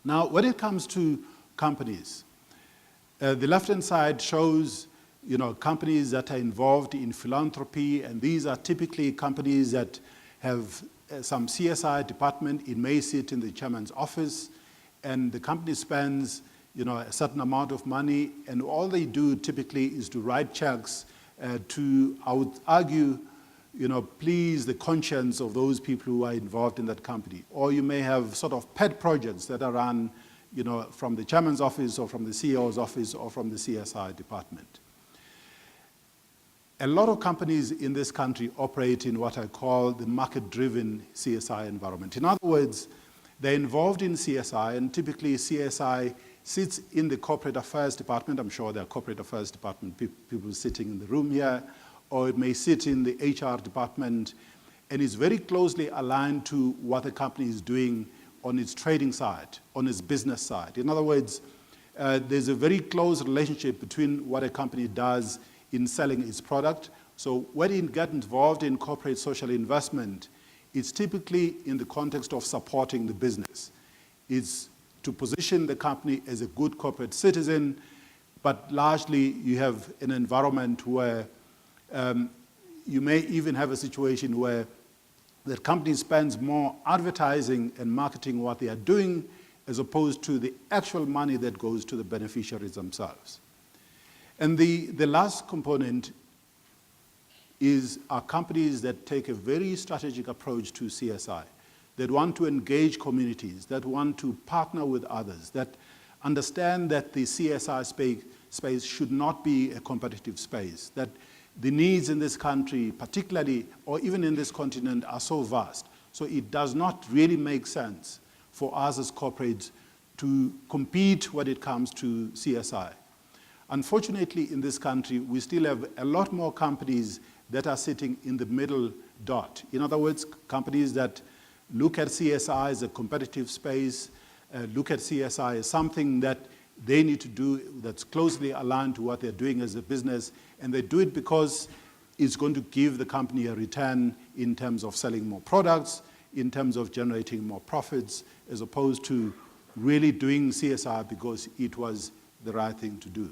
Now, when it comes to companies, the left-hand side shows companies that are involved in philanthropy, and these are typically companies that have some CSI department. It may sit in the chairman's office, and the company spends a certain amount of money, and all they do typically is to write checks to, I would argue, please the conscience of those people who are involved in that company. Or you may have sort of pet projects that are run from the chairman's office or from the CEO's office or from the CSI department. A lot of companies in this country operate in what I call the market-driven CSI environment. In other words, they're involved in CSI, and typically CSI sits in the corporate affairs department. I'm sure there are corporate affairs department people sitting in the room here, or it may sit in the HR department, and is very closely aligned to what the company is doing on its trading side, on its business side. In other words, there's a very close relationship between what a company does in selling its product. So when it gets involved in corporate social investment, it's typically in the context of supporting the business. It's to position the company as a good corporate citizen, but largely you have an environment where you may even have a situation where the company spends more advertising and marketing what they are doing as opposed to the actual money that goes to the beneficiaries themselves. And the last component are companies that take a very strategic approach to CSI, that want to engage communities, that want to partner with others, that understand that the CSI space should not be a competitive space, that the needs in this country, particularly, or even in this continent, are so vast. So it does not really make sense for us as corporates to compete when it comes to CSI. Unfortunately, in this country, we still have a lot more companies that are sitting in the middle dot. In other words, companies that look at CSI as a competitive space, look at CSI as something that they need to do that's closely aligned to what they're doing as a business, and they do it because it's going to give the company a return in terms of selling more products, in terms of generating more profits, as opposed to really doing CSI because it was the right thing to do.